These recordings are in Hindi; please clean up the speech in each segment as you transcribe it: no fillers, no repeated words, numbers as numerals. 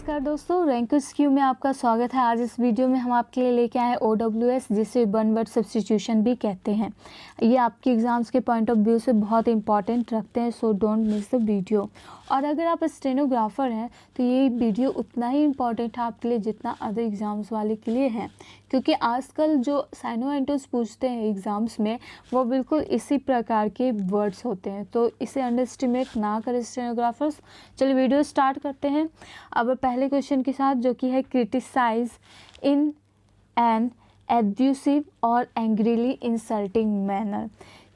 नमस्कार दोस्तों, रैंकर्स क्यू में आपका स्वागत है। आज इस वीडियो में हम आपके लिए लेके आए OWS, जिसे वन वर्ड सब्स्टिट्यूशन भी कहते हैं। ये आपके एग्ज़ाम्स के पॉइंट ऑफ व्यू से बहुत इंपॉर्टेंट रखते हैं, so don't miss the video. और अगर आप स्टेनोग्राफर हैं तो ये वीडियो उतना ही इम्पॉर्टेंट है आपके लिए जितना अदर एग्ज़ाम्स वाले के लिए है, क्योंकि आजकल जो साइनो एंटर्स पूछते हैं एग्ज़ाम्स में वो बिल्कुल इसी प्रकार के वर्ड्स होते हैं, तो इसे अंडर एस्टिमेट ना करें स्टेनोग्राफर्स। चलिए वीडियो स्टार्ट करते हैं अब पहले क्वेश्चन के साथ, जो कि है क्रिटिसाइज इन एन एब्यूसिव और एंग्रीली इंसल्टिंग मैनर।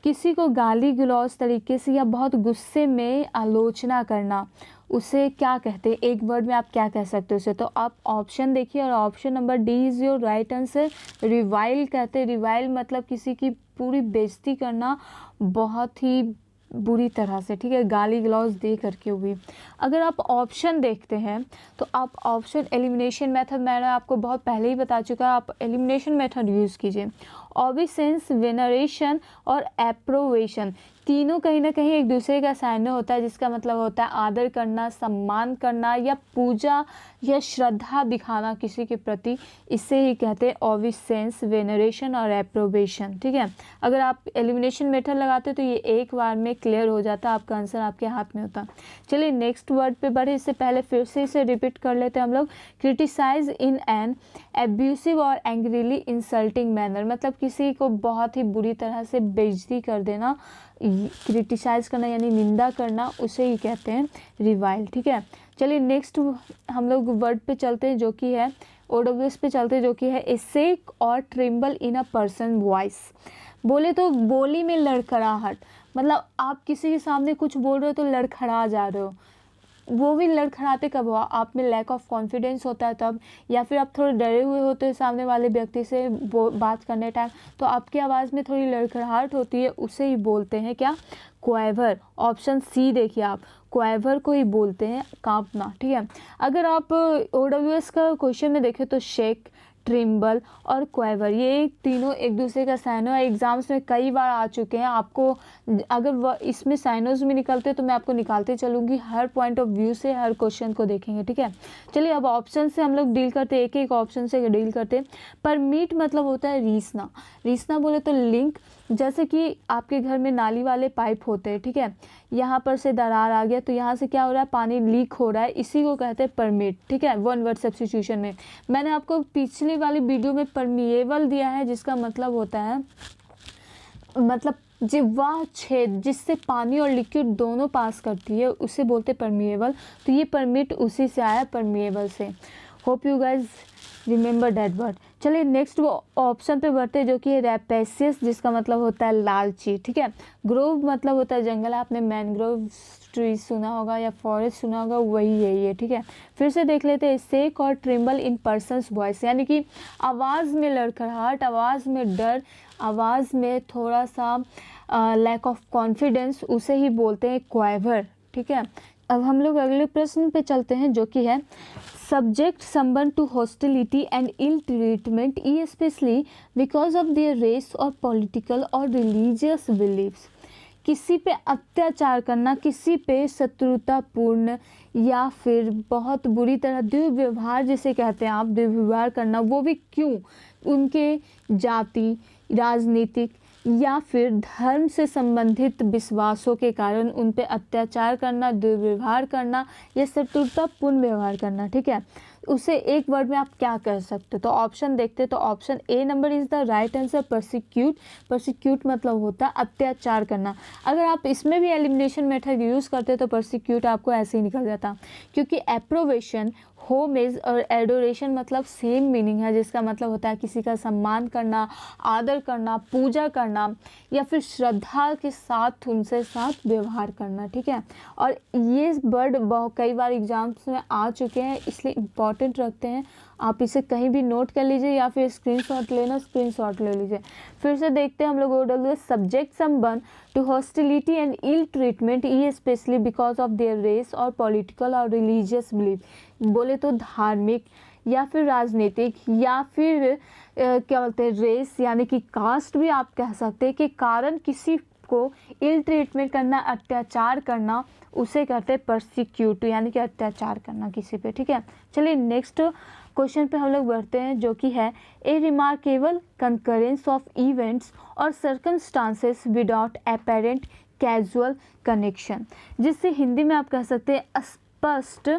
किसी को गाली गलौज तरीके से या बहुत गुस्से में आलोचना करना, उसे क्या कहते हैं? एक वर्ड में आप क्या कह सकते हो उसे? तो आप ऑप्शन देखिए और option number D is your right answer. Revile कहते हैं। रिवाइल मतलब किसी की पूरी बेइज्जती करना बहुत ही बुरी तरह से, ठीक है, गाली गलौज दे करके हुई। अगर आप ऑप्शन देखते हैं तो आप ऑप्शन एलिमिनेशन मेथड, मैंने आपको बहुत पहले ही बता चुका है, आप एलिमिनेशन मेथड यूज़ कीजिए। ऑबिसेंस, वेनरेशन और एप्रोवेशन, तीनों कहीं ना कहीं एक दूसरे का साइन होता है, जिसका मतलब होता है आदर करना, सम्मान करना या पूजा या श्रद्धा दिखाना किसी के प्रति, इसे ही कहते हैं ऑबिसेंस, वेनरेशन और एप्रोवेशन। ठीक है, अगर आप एलिमिनेशन मेथड लगाते तो ये एक बार में क्लियर हो जाता, आपका आंसर आपके हाथ में होता। चलिए नेक्स्ट वर्ड पे बढ़े, इससे पहले फिर से इसे रिपीट कर लेते हैं हम लोग। क्रिटिसाइज इन एन एब्यूसिव और एंग्रीली इंसल्टिंग मैनर, मतलब किसी को बहुत ही बुरी तरह से बेइज्जती कर देना, क्रिटिसाइज करना यानी निंदा करना, उसे ही कहते हैं रिवाइल। ठीक है, चलिए नेक्स्ट हम लोग वर्ड पे चलते हैं, जो कि है OWS पे चलते हैं, जो कि है ए शेक और Trimble in a person voice. बोले तो बोली में लड़खड़ाहट, मतलब आप किसी के सामने कुछ बोल रहे हो तो लड़खड़ा जा रहे हो। वो भी लड़खड़ाते कब हुआ? आप में लैक ऑफ कॉन्फिडेंस होता है तब, या फिर आप थोड़े डरे हुए होते हैं सामने वाले व्यक्ति से बात करने टाइम, तो आपकी आवाज़ में थोड़ी लड़खड़ाहट होती है, उसे ही बोलते हैं क्या? क्वाइवर। ऑप्शन सी देखिए आप, क्वाइवर को ही बोलते हैं कांपना। ठीक है, अगर आप OWS का क्वेश्चन में देखें तो शेक, ट्रिम्बल और क्वाइवर, ये तीनों एक दूसरे का साइनो है। एग्जाम्स में कई बार आ चुके हैं। आपको अगर इसमें साइनोज में निकलते तो मैं आपको निकालते चलूँगी, हर पॉइंट ऑफ व्यू से हर क्वेश्चन को देखेंगे। ठीक है, चलिए अब ऑप्शन से हम लोग डील करते, एक एक ऑप्शन से डील करते। परमीट मतलब होता है रीसना। रीसना बोले तो लिंक, जैसे कि आपके घर में नाली वाले पाइप होते हैं, ठीक है, यहाँ पर से दरार आ गया तो यहाँ से क्या हो रहा है? पानी लीक हो रहा है, इसी को कहते हैं परमिट। ठीक है, वन वर्ड सब्स्टिट्यूशन में मैंने आपको पिछली वाली वीडियो में परमिएबल दिया है, जिसका मतलब होता है मतलब वह छेद जिससे पानी और लिक्विड दोनों पास करती है, उसे बोलते परमिएबल। तो ये परमिट उसी से आया, परमिएबल से। Hope you guys remember that word. चलिए नेक्स्ट वो ऑप्शन पे बढ़ते हैं, जो कि है रैपेशियस, जिसका मतलब होता है लालची। ठीक है, ग्रोव मतलब होता है जंगल, आपने मैनग्रोव ट्री सुना होगा या फॉरेस्ट सुना होगा, वही है ये। ठीक है, फिर से देख लेते हैं शेक और ट्रिम्बल इन पर्सनस वॉइस, यानी कि आवाज़ में लड़खड़ाहट, आवाज़ में डर, आवाज़ में थोड़ा सा लैक ऑफ कॉन्फिडेंस, उसे ही बोलते हैं क्वाइवर। ठीक है, अब हम लोग अगले प्रश्न पे चलते हैं, जो कि है subject someone to hostility and ill treatment especially because of their race और पॉलिटिकल और रिलीजियस बिलीव्स। किसी पे अत्याचार करना, किसी पे शत्रुतापूर्ण या फिर बहुत बुरी तरह दुर्व्यवहार जिसे कहते हैं आप, दुर्व्यवहार करना, वो भी क्यों? उनके जाति, राजनीतिक या फिर धर्म से संबंधित विश्वासों के कारण उन पे अत्याचार करना, दुर्व्यवहार करना या शत्रुतापूर्ण व्यवहार करना। ठीक है, उसे एक वर्ड में आप क्या कह सकते हो? तो ऑप्शन देखते हैं, तो option A number is the right answer, persecute. Persecute मतलब होता है अत्याचार करना। अगर आप इसमें भी एलिमिनेशन मेथड यूज़ करते तो परसिक्यूट आपको ऐसे ही निकल जाता, क्योंकि एप्रोवेशन, होमेज और एडोरेशन मतलब सेम मीनिंग है, जिसका मतलब होता है किसी का सम्मान करना, आदर करना, पूजा करना या फिर श्रद्धा के साथ उनसे साथ व्यवहार करना। ठीक है, और ये वर्ड कई बार एग्जाम्स में आ चुके हैं, इसलिए इम्पॉर्टेंट रखते हैं। आप इसे कहीं भी नोट कर लीजिए या फिर स्क्रीनशॉट लेना, स्क्रीनशॉट ले लीजिए। फिर से देखते हैं हम लोग OWS subject someone to hostility and ill treatment especially because of their race और पॉलिटिकल और रिलीजियस बिलीफ। बोले तो धार्मिक या फिर राजनीतिक या फिर क्या बोलते हैं रेस यानी कि कास्ट भी आप कह सकते हैं, कि कारण किसी आपको इल ट्रीटमेंट करना, अत्याचार करना, उसे कहते हैं परसिक्यूट, यानी कि अत्याचार करना किसी पे, ठीक है। चलिए नेक्स्ट क्वेश्चन पे हम लोग बढ़ते हैं, जो कि है a remarkable concurrence of events और circumstances without apparent causal connection, जिससे हिंदी में आप कह सकते हैं स्पष्ट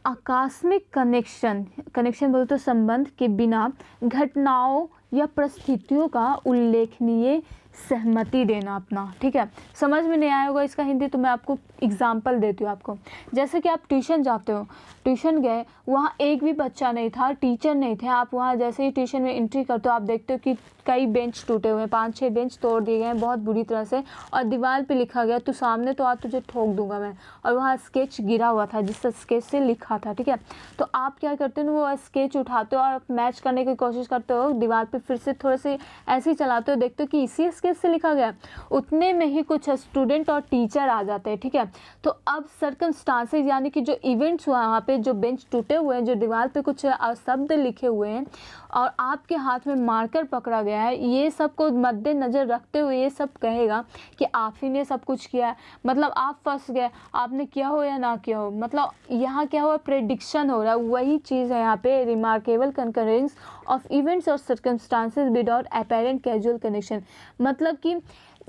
आकस्मिक कनेक्शन बोलते तो संबंध के बिना घटनाओं या परिस्थितियों का उल्लेखनीय सहमति देना अपना, ठीक है। समझ में नहीं आया होगा इसका हिंदी, तो मैं आपको एग्जाम्पल देती हूँ आपको। जैसे कि आप ट्यूशन जाते हो, ट्यूशन गए, वहाँ एक भी बच्चा नहीं था, टीचर नहीं थे, आप वहाँ जैसे ही ट्यूशन में एंट्री करते हो आप देखते हो कि कई बेंच टूटे हुए हैं, 5-6 बेंच तोड़ दिए गए हैं बहुत बुरी तरह से, और दीवार पे लिखा गया, तू सामने तो आ, तुझे ठोक दूंगा मैं, और वहाँ स्केच गिरा हुआ था जिस स्केच से लिखा था, ठीक है। तो आप क्या करते हो, वो स्केच उठाते हो और मैच करने की कोशिश करते हो, दीवार पे फिर से थोड़े से ऐसे ही चलाते हो, देखते हो कि इसी स्केच से लिखा गया, उतने में ही कुछ स्टूडेंट और टीचर आ जाते हैं, ठीक है। तो अब सर्कमस्टांसेस यानी कि जो इवेंट्स हुआ वहाँ पे, जो बेंच टूटे हुए हैं, जो दीवार पे कुछ शब्द लिखे हुए हैं और आपके हाथ में मार्कर पकड़ा गया है, ये सब को मद्देनज़र रखते हुए ये सब कहेगा कि आप ही ने सब कुछ किया है, मतलब आप फंस गए, आपने किया हो या ना किया हो, मतलब यहाँ क्या हुआ, प्रेडिक्शन हो रहा है, वही चीज़ है यहाँ पे रिमार्केबल कंकरेंस ऑफ इवेंट्स और circumstances without apparent causal connection, मतलब कि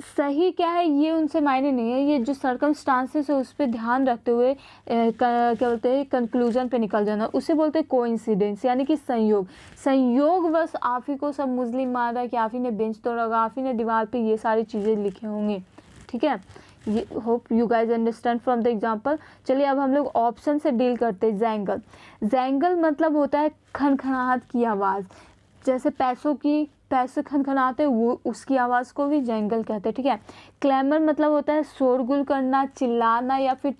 सही क्या है ये उनसे मायने नहीं है, ये जो सर्कमस्टांसेस है उस पर ध्यान रखते हुए क्या बोलते हैं कंक्लूजन पे निकल जाना, उसे बोलते हैं कोइंसिडेंस, यानी कि संयोग बस आप ही को सब मुस्लिम मान रहा है कि आप ही ने बेंच तोड़ा होगा, आप ही ने दीवार पे ये सारी चीज़ें लिखे होंगे, ठीक है। ये hope you guys understand from the example. चलिए अब हम लोग ऑप्शन से डील करते हैं। जैंगल मतलब होता है खनखनाहट की आवाज़, जैसे पैसे खनखनाते वो उसकी आवाज़ को भी जैंगल कहते हैं, ठीक है। क्लैमर मतलब होता है शोरगुल करना, चिल्लाना या फिर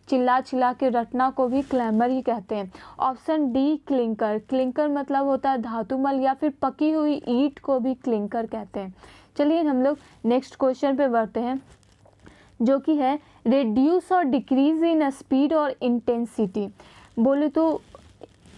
चिल्ला के रटना को भी क्लैमर ही कहते हैं। ऑप्शन डी क्लिंकर मतलब होता है धातुमल या फिर पकी हुई ईंट को भी क्लिंकर कहते हैं। चलिए हम लोग नेक्स्ट क्वेश्चन पे बढ़ते हैं, जो कि है रिड्यूस और डिक्रीज इन स्पीड और इंटेंसिटी, बोले तो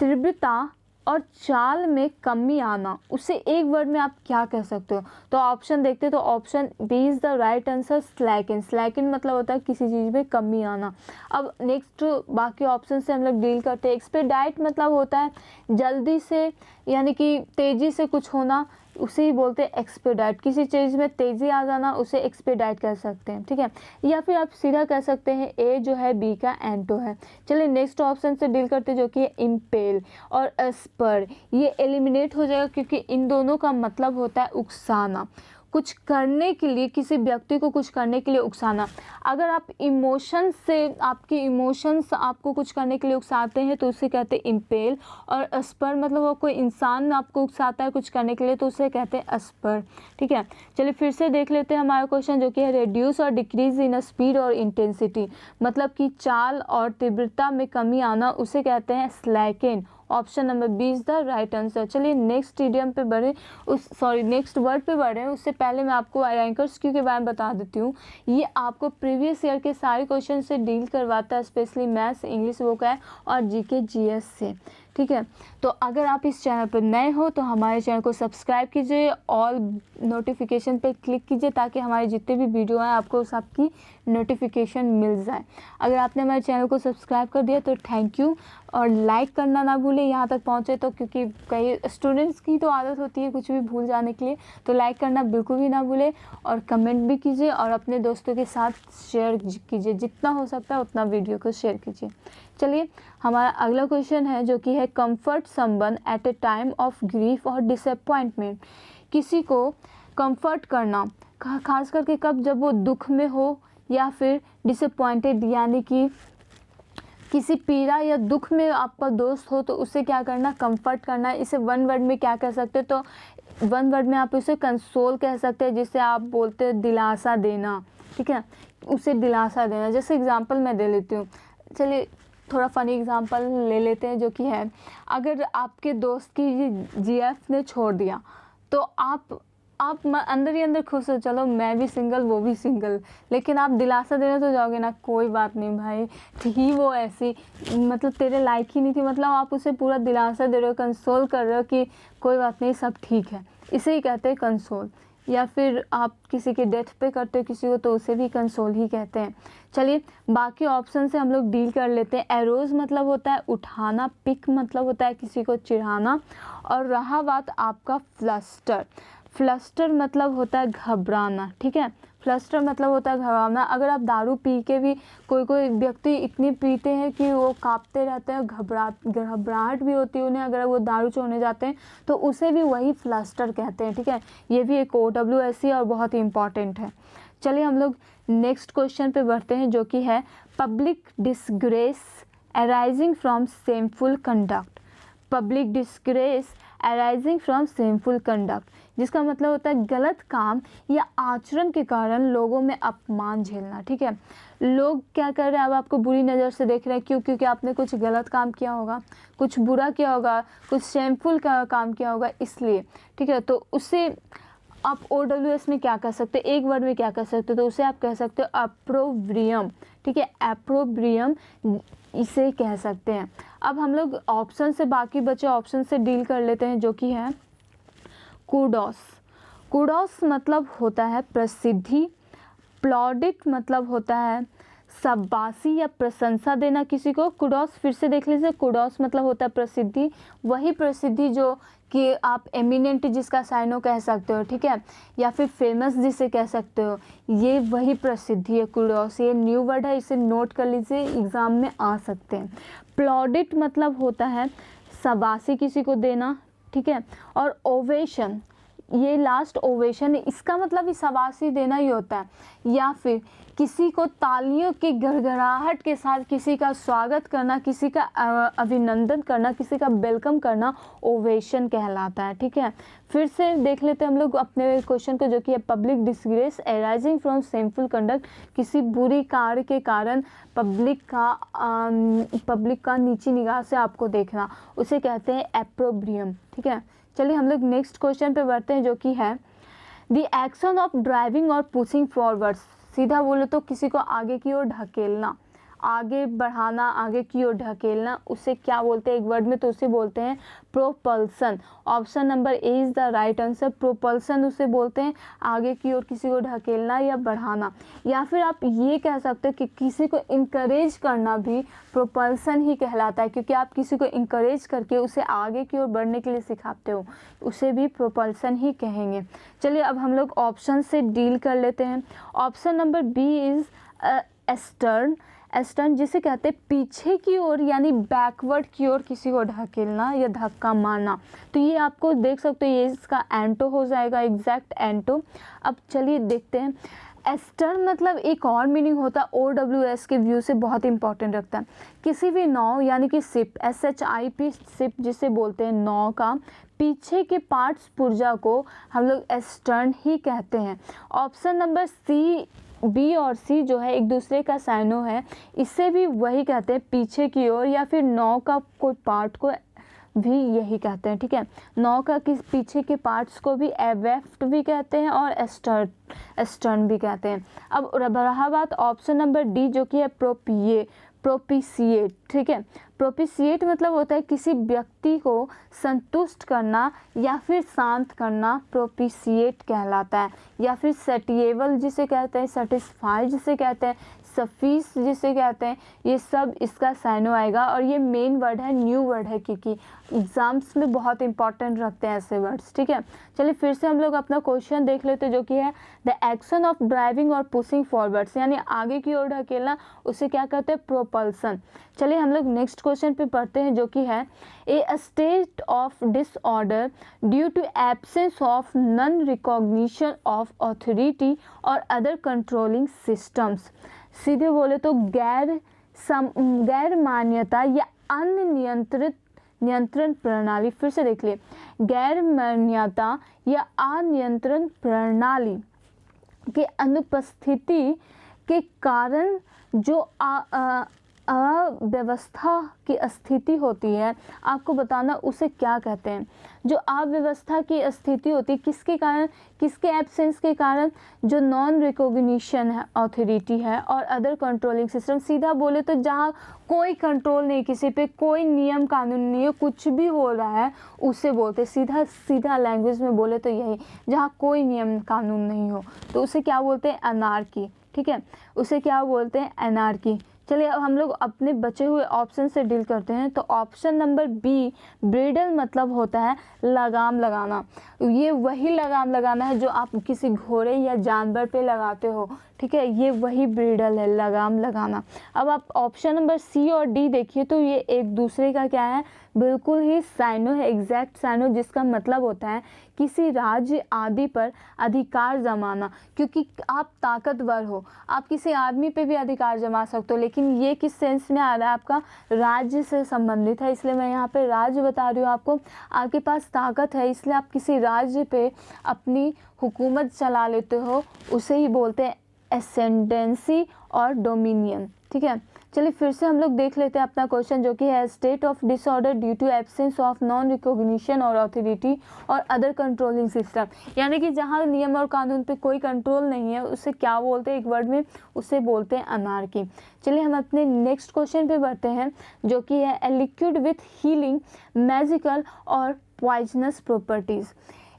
तीव्रता और चाल में कमी आना, उसे एक वर्ड में आप क्या कह सकते हो। तो ऑप्शन देखते हैं, तो option B is the right answer slacking मतलब होता है किसी चीज़ में कमी आना। अब नेक्स्ट बाकी ऑप्शन से हम लोग डील करते हैं। एक्सपेडाइट मतलब होता है जल्दी से, यानी कि तेज़ी से कुछ होना, उसे ही बोलते हैं एक्सपेडाइट, किसी चीज़ में तेज़ी आ जाना उसे एक्सपेडाइट कह सकते हैं, ठीक है। या फिर आप सीधा कह सकते हैं ए जो है बी का एंटो है। चलिए नेक्स्ट ऑप्शन से डील करते हैं, जो कि इम्पेल और स्पर, ये एलिमिनेट हो जाएगा क्योंकि इन दोनों का मतलब होता है उकसाना, कुछ करने के लिए, किसी व्यक्ति को कुछ करने के लिए उकसाना। अगर आप इमोशन से, आपके इमोशंस आपको कुछ करने के लिए उकसाते हैं तो उसे कहते हैं इम्पेल, और स्पर मतलब वो कोई इंसान आपको उकसाता है कुछ करने के लिए तो उसे कहते हैं स्पर, ठीक है। चलिए फिर से देख लेते हैं हमारा क्वेश्चन, जो कि है रिड्यूस और डिक्रीज इन स्पीड और इंटेंसिटी, मतलब कि चाल और तीव्रता में कमी आना, उसे कहते हैं slacking. Option number B is the right answer. चलिए नेक्स्ट इडियम पे बढ़े, नेक्स्ट वर्ड पे बढ़े, उससे पहले मैं आपको एंकर्स क्यू के बारे में बता देती हूँ। ये आपको प्रीवियस ईयर के सारे क्वेश्चन से डील करवाता है, स्पेशली मैथ्स, इंग्लिश बुक है और जीके जीएस से, ठीक है। तो अगर आप इस चैनल पर नए हो तो हमारे चैनल को सब्सक्राइब कीजिए, ऑल नोटिफिकेशन पे क्लिक कीजिए ताकि हमारे जितने भी वीडियो हैं आपको सबकी नोटिफिकेशन मिल जाए। अगर आपने हमारे चैनल को सब्सक्राइब कर दिया तो थैंक यू, और लाइक करना ना भूलें यहाँ तक पहुँचे तो, क्योंकि कई स्टूडेंट्स की तो आदत होती है कुछ भी भूल जाने के लिए, तो लाइक करना बिल्कुल भी ना भूलें, और कमेंट भी कीजिए और अपने दोस्तों के साथ शेयर कीजिए, जितना हो सकता है उतना वीडियो को शेयर कीजिए। चलिए हमारा अगला क्वेश्चन है, जो कि है comfort someone eight A time of grief और डिसअपॉइंटमेंट, किसी को कंफर्ट करना खास करके कब, जब वो दुख में हो या फिर डिसअपॉइंटेड, यानी कि किसी पीड़ा या दुख में आपका दोस्त हो तो उसे क्या करना, कंफर्ट करना। इसे वन वर्ड में क्या कह सकते हैं, तो वन वर्ड में आप उसे कंसोल कह सकते हैं, जिसे आप बोलते हैं दिलासा देना, ठीक है, उसे दिलासा देना। जैसे एग्जांपल मैं दे लेती हूँ, चलिए थोड़ा फ़नी एग्जांपल ले लेते हैं, जो कि है अगर आपके दोस्त की जीएफ ने छोड़ दिया तो आप अंदर ही अंदर खुश हो, चलो मैं भी सिंगल वो भी सिंगल, लेकिन आप दिलासा देने तो जाओगे ना, कोई बात नहीं भाई, थी वो ऐसी, मतलब तेरे लायक ही नहीं थी, मतलब आप उसे पूरा दिलासा दे रहे हो, कंसोल कर रहे हो कि कोई बात नहीं सब ठीक है, इसे ही कहते हैं कंसोल। या फिर आप किसी के डेथ पे करते हो किसी को तो उसे भी कंसोल ही कहते हैं। चलिए बाकी ऑप्शन से हम लोग डील कर लेते हैं। एरोज मतलब होता है उठाना, पिक मतलब होता है किसी को चिढ़ाना, और रहा बात आपका फ्लस्टर, फ्लस्टर मतलब होता है घबराना, ठीक है। फ्लस्टर मतलब होता है घबराना। अगर आप दारू पी के भी, कोई व्यक्ति इतनी पीते हैं कि वो कांपते रहते हैं, घबराहट भी होती है उन्हें अगर वो दारू छोड़ने जाते हैं, तो उसे भी वही फ्लस्टर कहते हैं, ठीक है। ये भी एक OWS है और बहुत ही इंपॉर्टेंट है। चलिए हम लोग नेक्स्ट क्वेश्चन पे बढ़ते हैं, जो कि है public disgrace arising from shameful conduct. Public disgrace arising from shameful conduct, जिसका मतलब होता है गलत काम या आचरण के कारण लोगों में अपमान झेलना, ठीक है। लोग क्या कर रहे हैं, अब आपको बुरी नज़र से देख रहे हैं, क्यों? क्योंकि आपने कुछ गलत काम किया होगा, कुछ बुरा किया होगा, कुछ शेमफुल का काम किया होगा, इसलिए, ठीक है। तो उससे आप OWS में क्या कह सकते हैं, एक वर्ड में क्या कह सकते हो, तो उसे आप कह सकते हो अप्रोब्रियम, ठीक है। अप्रोब्रियम इसे कह सकते हैं। अब हम लोग ऑप्शन से, बाकी बचे ऑप्शन से डील कर लेते हैं, जो कि है कूडोस। कूडोस मतलब होता है प्रसिद्धि। प्लॉडिट मतलब होता है शाबाशी या प्रशंसा देना किसी को। कुडोस फिर से देख लीजिए, कुडोस मतलब होता है प्रसिद्धि, वही प्रसिद्धि जो कि आप एमिनेंट जिसका साइनो कह सकते हो, ठीक है, या फिर फेमस जिसे कह सकते हो, ये वही प्रसिद्धि है कुडोस। ये न्यू वर्ड है, इसे नोट कर लीजिए, एग्जाम में आ सकते हैं। प्लॉडिट मतलब होता है शाबाशी किसी को देना, ठीक है। और ओवेशन, ये लास्ट ओवेशन है, इसका मतलब भी शाबाशी देना ही होता है, या फिर किसी को तालियों की गड़गड़ाहट के साथ किसी का स्वागत करना, किसी का अभिनंदन करना, किसी का वेलकम करना ओवेशन कहलाता है, ठीक है। फिर से देख लेते हैं हम लोग अपने क्वेश्चन को, जो कि है public disgrace arising from shameful conduct. किसी बुरी कार्य के कारण पब्लिक का नीची निगाह से आपको देखना, उसे कहते हैं एप्रोब्रियम, ठीक है। चलिए हम लोग नेक्स्ट क्वेश्चन पे बढ़ते हैं, जो कि है द एक्शन ऑफ ड्राइविंग और पुशिंग फॉरवर्ड। सीधा बोलो तो किसी को आगे की ओर ढकेलना, आगे बढ़ाना, आगे की ओर ढकेलना, उसे क्या बोलते हैं एक वर्ड में, तो उसे बोलते हैं propulsion. Option number A is the right answer. Propulsion उसे बोलते हैं आगे की ओर किसी को ढकेलना या बढ़ाना। या फिर आप ये कह सकते हो कि किसी को इंकरेज करना भी प्रोपल्सन ही कहलाता है, क्योंकि आप किसी को इंकरेज करके उसे आगे की ओर बढ़ने के लिए सिखाते हो, उसे भी प्रोपल्सन ही कहेंगे। चलिए अब हम लोग ऑप्शन से डील कर लेते हैं। Option number B is eastern. Eastern जिसे कहते हैं पीछे की ओर, यानी बैकवर्ड की ओर किसी को ढकेलना या धक्का मारना। तो ये आपको देख सकते हो, ये इसका एंटो हो जाएगा, एग्जैक्ट एंटो। अब चलिए देखते हैं। एस्टर्न मतलब एक और मीनिंग होता है, OWS के व्यू से बहुत इंपॉर्टेंट रखता है। किसी भी नाव यानी कि शिप, SHIP शिप जिसे बोलते हैं, नाव का पीछे के पार्ट्स पुर्जा को हम लोग एस्टर्न ही कहते हैं। ऑप्शन नंबर सी, बी और सी जो है एक दूसरे का साइनो है, इससे भी वही कहते हैं पीछे की ओर, या फिर नाव का कोई पार्ट को भी यही कहते हैं, ठीक है। नाव का किस पीछे के पार्ट्स को भी एवेफ्ट भी कहते हैं और एस्टर्न भी कहते हैं। अब रहा बात ऑप्शन नंबर डी, जो कि है प्रोपिशिएट, ठीक है। प्रोपिशिएट मतलब होता है किसी व्यक्ति को संतुष्ट करना या फिर शांत करना, प्रोपिशिएट कहलाता है। या फिर सेटिएबल जिसे कहते हैं, सेटिस्फाई जिसे कहते हैं, सफीस जिसे कहते हैं, ये सब इसका साइनो आएगा। और ये मेन वर्ड है, न्यू वर्ड है, क्योंकि एग्जाम्स में बहुत इंपॉर्टेंट रखते हैं ऐसे वर्ड्स, ठीक है। चलिए फिर से हम लोग अपना क्वेश्चन देख लेते हैं, जो कि है द एक्शन ऑफ ड्राइविंग और पुशिंग फॉरवर्ड्स, यानी आगे की ओर ढकेलना, उसे क्या कहते हैं प्रोपल्सन। चलिए हम लोग नेक्स्ट क्वेश्चन पे पढ़ते हैं, जो कि है a state of disorder due to absence of non recognition of authority और अदर कंट्रोलिंग सिस्टम्स। सीधे बोले तो गैर मान्यता या अनियंत्रित नियंत्रण प्रणाली। फिर से देख लिए, गैर मान्यता या अनियंत्रण प्रणाली के अनुपस्थिति के कारण जो अव्यवस्था की स्थिति होती है, आपको बताना उसे क्या कहते हैं। जो अव्यवस्था की स्थिति होती है किसके कारण, किसके एब्सेंस के कारण, जो नॉन रिकॉग्निशन है अथॉरिटी है और अदर कंट्रोलिंग सिस्टम। सीधा बोले तो जहाँ कोई कंट्रोल नहीं, किसी पे कोई नियम कानून नहीं है, कुछ भी हो रहा है उसे बोलते, सीधा सीधा लैंग्वेज में बोले तो यही, जहाँ कोई नियम कानून नहीं हो तो उसे क्या बोलते हैं, अनार्की। ठीक है, उसे क्या बोलते हैं, अनार्की। चलिए अब हम लोग अपने बचे हुए ऑप्शन से डील करते हैं। तो ऑप्शन नंबर बी, ब्रिडल मतलब होता है लगाम लगाना। ये वही लगाम लगाना है जो आप किसी घोड़े या जानवर पे लगाते हो। ठीक है, ये वही ब्रिडल है, लगाम लगाना। अब आप ऑप्शन नंबर सी और डी देखिए तो ये एक दूसरे का क्या है, बिल्कुल ही साइनो है, एग्जैक्ट साइनो, जिसका मतलब होता है किसी राज्य आदि पर अधिकार जमाना। क्योंकि आप ताकतवर हो, आप किसी आदमी पे भी अधिकार जमा सकते हो, लेकिन ये किस सेंस में आ रहा है, आपका राज्य से संबंधित है, इसलिए मैं यहाँ पे राज्य बता रही हूँ आपको। आपके पास ताकत है इसलिए आप किसी राज्य पे अपनी हुकूमत चला लेते हो, उसे ही बोलते हैं एसेंडेंसी और डोमिनियन। ठीक है, चलिए फिर से हम लोग देख लेते हैं अपना क्वेश्चन, जो कि है state of disorder due to absence of non recognition और अथॉरिटी और अदर कंट्रोलिंग सिस्टम। यानी कि जहाँ नियम और कानून पे कोई कंट्रोल नहीं है उसे क्या बोलते हैं, एक वर्ड में उसे बोलते हैं अनार्की। चलिए हम अपने नेक्स्ट क्वेश्चन पे बढ़ते हैं, जो कि है a liquid with healing, magical और पॉइजनस प्रॉपर्टीज़।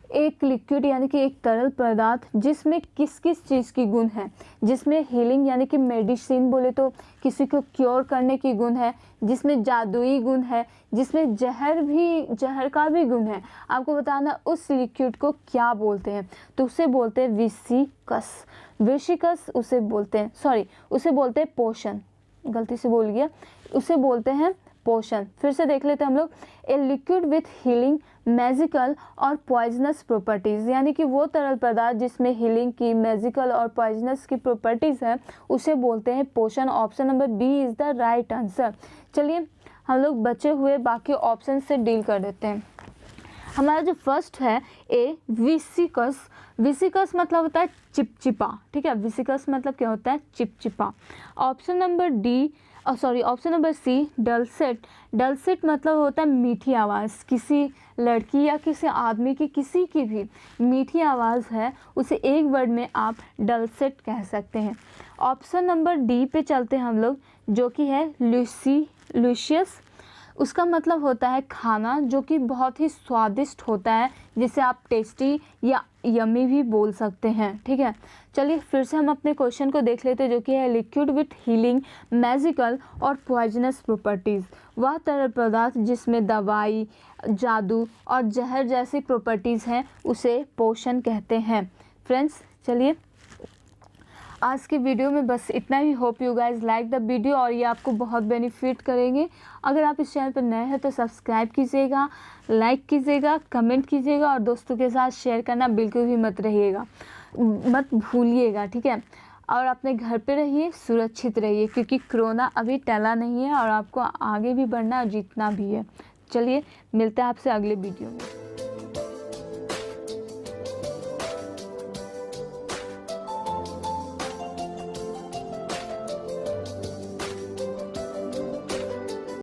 एक लिक्विड यानी कि एक तरल पदार्थ जिसमें किस किस चीज़ की गुण है, जिसमें हीलिंग यानी कि मेडिसिन बोले तो किसी को क्योर करने की गुण है, जिसमें जादुई गुण है, जिसमें जहर का भी गुण है। आपको बताना उस लिक्विड को क्या बोलते हैं। तो उसे बोलते हैं विसिकस। विसिकस उसे बोलते हैं, उसे बोलते हैं पोषण, गलती से बोल गया, उसे बोलते हैं पोषण। फिर से देख लेते हैं हम लोग, a liquid with healing, magical और पॉइजनस प्रॉपर्टीज़। यानी कि वो तरल पदार्थ जिसमें हीलिंग की, मैजिकल और पॉइजनस की प्रॉपर्टीज़ है उसे बोलते हैं पोषण। Option number B is the right answer. चलिए हम लोग बचे हुए बाकी ऑप्शन से डील कर देते हैं। हमारा जो फर्स्ट है ए विसिकस। विसिकस मतलब होता है चिपचिपा। ठीक है, विसिकस मतलब क्या होता है, चिपचिपा। Option number C डलसेट। डलसेट मतलब होता है मीठी आवाज़, किसी लड़की या किसी आदमी की, किसी की भी मीठी आवाज़ है उसे एक वर्ड में आप डलसेट कह सकते हैं। ऑप्शन नंबर डी पे चलते हैं हम लोग, जो कि है लुशियस। उसका मतलब होता है खाना जो कि बहुत ही स्वादिष्ट होता है, जिसे आप टेस्टी या यमी भी बोल सकते हैं। ठीक है, चलिए फिर से हम अपने क्वेश्चन को देख लेते हैं, जो कि है लिक्विड विथ हीलिंग, मैजिकल और पॉइजनस प्रॉपर्टीज़। वह तरल पदार्थ जिसमें दवाई, जादू और जहर जैसी प्रॉपर्टीज़ हैं उसे पोषण कहते हैं। फ्रेंड्स चलिए आज की वीडियो में बस इतना ही। Hope you guys like the video और ये आपको बहुत बेनिफिट करेंगे। अगर आप इस चैनल पर नए हैं तो सब्सक्राइब कीजिएगा, लाइक कीजिएगा, कमेंट कीजिएगा और दोस्तों के साथ शेयर करना बिल्कुल भी मत भूलिएगा। ठीक है, और अपने घर पे रहिए, सुरक्षित रहिए, क्योंकि कोरोना अभी टला नहीं है और आपको आगे भी बढ़ना, जीतना भी है। चलिए मिलते हैं आपसे अगले वीडियो में।